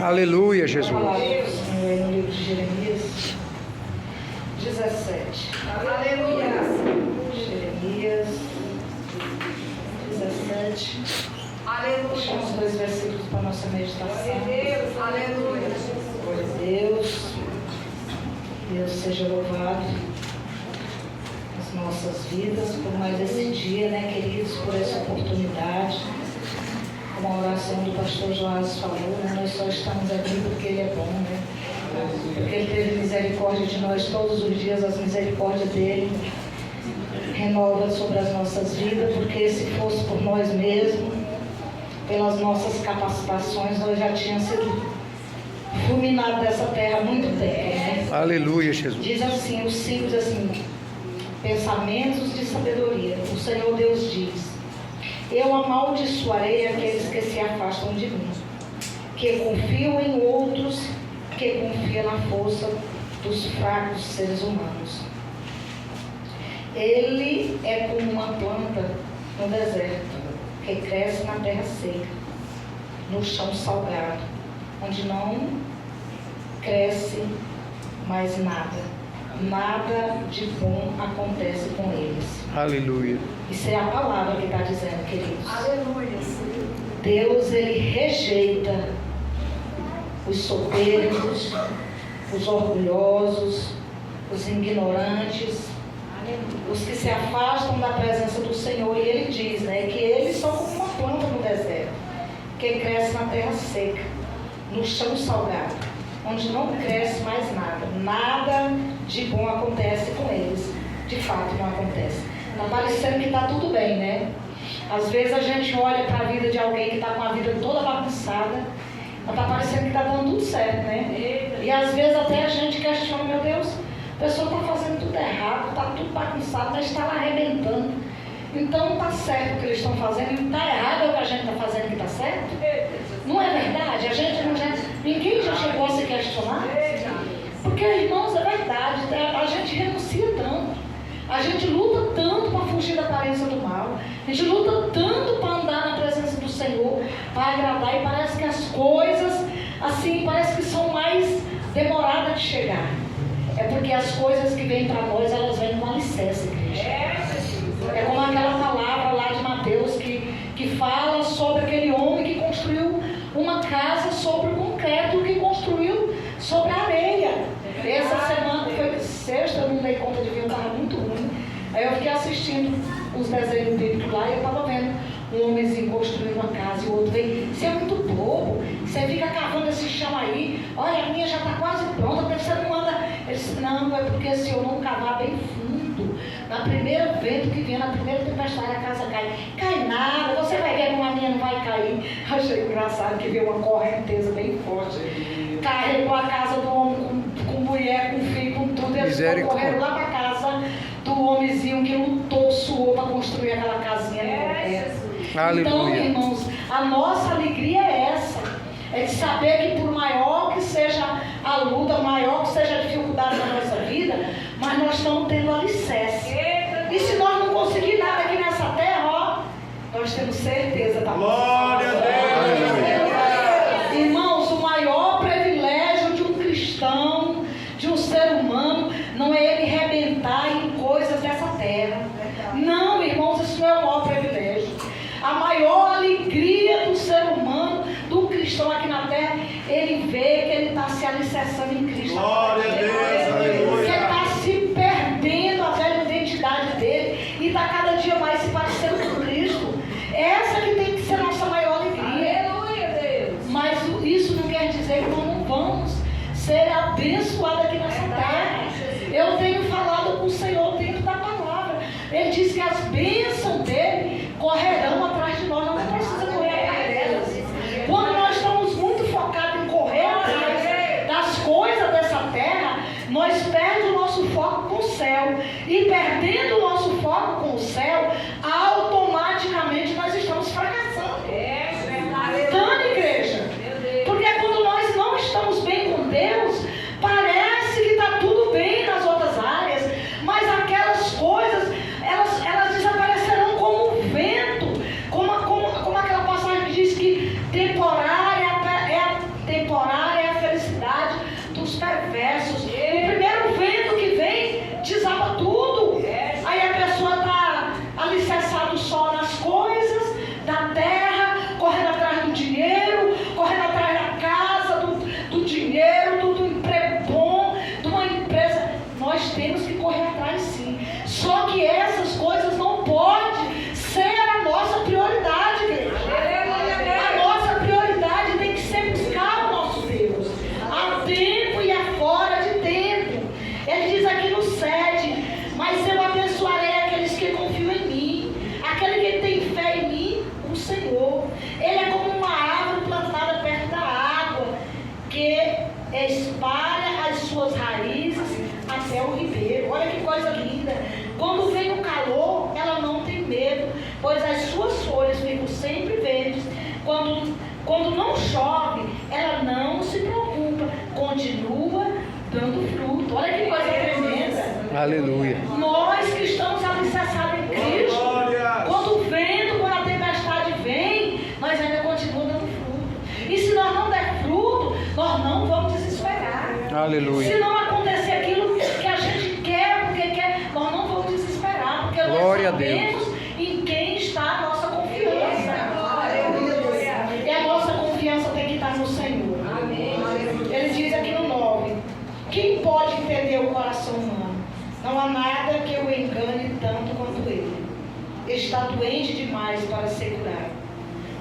Aleluia, Jesus. A palavra do Senhor é no livro de Jeremias 17. Aleluia. Jeremias 17. Aleluia. Deixamos 2 versículos para a nossa meditação. Deus, aleluia. Glória a Deus. Deus seja louvado nas nossas vidas por mais esse dia, né, queridos, por essa oportunidade. Como a oração do pastor Joás falou, né, nós só estamos aqui porque Ele é bom, né? Porque Ele teve misericórdia de nós todos os dias, as misericórdias dEle renova sobre as nossas vidas, porque se fosse por nós mesmos, pelas nossas capacitações, nós já tínhamos sido fulminados dessa terra há muito tempo, né? Aleluia, Jesus. Diz assim, o simples assim, pensamentos de sabedoria. O Senhor Deus diz: eu amaldiçoarei aqueles que se afastam de mim, que confiam em outros, que confiam na força dos fracos seres humanos. Ele é como uma planta no deserto, que cresce na terra seca, no chão salgado, onde não cresce mais nada. Nada de bom acontece com eles. Aleluia. Isso é a palavra que está dizendo, queridos. Aleluia. Deus, Ele rejeita os soberbos, os orgulhosos, os ignorantes, os que se afastam da presença do Senhor. E Ele diz, né, que eles são como uma planta no deserto, que cresce na terra seca, no chão salgado, onde não cresce mais nada. Nada de bom acontece com eles. De fato, não acontece. Está parecendo que está tudo bem, né? Às vezes a gente olha para a vida de alguém que está com a vida toda bagunçada, mas está parecendo que está dando tudo certo, né? E às vezes até a gente questiona, meu Deus, a pessoa está fazendo tudo errado, está tudo bagunçado, mas está lá arrebentando. Então está certo o que eles estão fazendo, e está errado o que a gente está fazendo que está certo? Não é verdade? Ninguém já chegou a se questionar? Porque, irmãos, é verdade, a gente renuncia tanto, a gente luta tanto para fugir da aparência do mal, a gente luta tanto para andar na presença do Senhor, para agradar, e parece que as coisas, assim, parece que são mais demoradas de chegar. É porque as coisas que vêm para nós, elas vêm com alicerce, igreja. É como aquela palavra lá de Mateus que fala sobre aquele homem que construiu uma casa sobre o concreto, que construiu sobre a areia. Essa semana, foi sexta, eu não dei conta de ver, eu estava muito ruim. Aí eu fiquei assistindo os desenhos bíblicos lá e eu estava vendo um homenzinho construindo uma casa e o outro veio. Você é muito bobo, você fica cavando esse chão aí, olha, a minha já está quase pronta, você não anda. Ele disse, não, é porque se eu não cavar bem fundo, na primeira vento que vier, na primeira tempestade, a casa cai. Cai nada, você vai ver como a minha não vai cair. Achei engraçado que veio uma correnteza bem forte. Carregou a casa do homem com mulher, com filho, com tudo. Eles foram correndo lá para a casa do homenzinho que lutou, suou para construir aquela casinha. Então, irmãos, a nossa alegria é essa. É de saber que por maior que seja a luta, maior que seja a dificuldade na nossa vida, mas nós estamos tendo alicerce. E se nós não conseguir nada aqui nessa terra, ó, nós temos certeza da glória a Deus. Irmãos, o maior privilégio de um cristão, de um ser humano, não é ele rebentar em coisas dessa terra. Não, irmãos, isso não é o maior privilégio. A maior alegria do ser humano, do cristão aqui na terra, ele vê que ele está se alicerçando em Cristo. Glória a Deus. Que ele está se perdendo a velha identidade dele e está cada dia mais se parecendo com Cristo. Essa que tem que ser a nossa maior alegria. Aleluia, Deus. Mas isso não quer dizer que nós não vamos ser abençoados aqui nessa terra. Eu tenho falado com o Senhor dentro da palavra. Ele diz que as bênçãos dele correrão atrás de nós. Não precisa correr atrás delas. Quando nós estamos muito focados em correr atrás das coisas dessa terra, nós perdemos o nosso foco com o céu. E perdendo o nosso foco com o céu, automaticamente nós estamos fracassando. Então, igreja, porque quando nós não estamos bem com Deus, parece que está tudo bem nas outras áreas, mas aquelas coisas, elas desaparecerão como um vento. Aleluia. Nós que estamos alicerçados em Cristo, Glória. quando o vento, quando a tempestade vem, nós ainda continuamos dando fruto. E se nós não der fruto, nós não vamos desesperar. Aleluia. Se não acontecer aquilo que a gente quer, porque quer, nós não vamos desesperar, porque Glória a nós sabemos em quem está a nossa confiança. E a nossa confiança tem que estar no Senhor. Ele diz aqui no 9: quem pode entender o coração humano? Não há nada que o engane tanto quanto ele. Está doente demais para ser curado.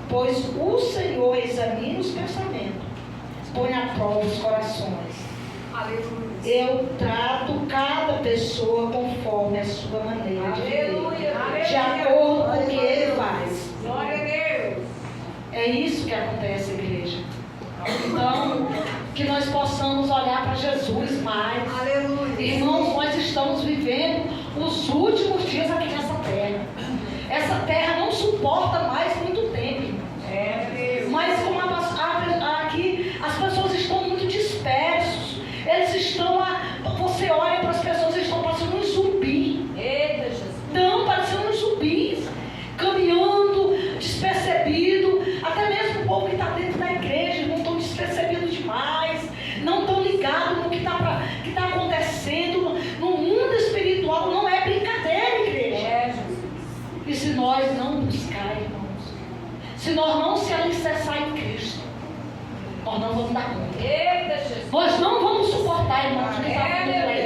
Pois o Senhor examina os pensamentos, põe à prova os corações. Eu trato cada pessoa conforme a sua maneira de viver, de acordo com o que ele faz. Glória a Deus. É isso que acontece, igreja. Então, que nós possamos olhar para Jesus mais. Aleluia. Irmãos, nós estamos vivendo os últimos dias aqui nessa terra. Essa terra não suporta mais muito tempo, irmãos. Mas como aqui as pessoas estão muito dispersos. Eles estão você olha para as pessoas, eles estão parecendo um zumbi. Eita, Jesus. Estão parecendo uns zumbis, caminhando, despercebido. Até mesmo o povo que está dentro da igreja não estão despercebidos demais, não estão ligados no que está acontecendo no mundo espiritual. Não é brincadeira, igreja. E se nós não buscar, irmãos, se nós não se alicerçar em Cristo, nós não vamos dar conta. Eita, Jesus. Nós não vamos suportar, irmãos, o desafio da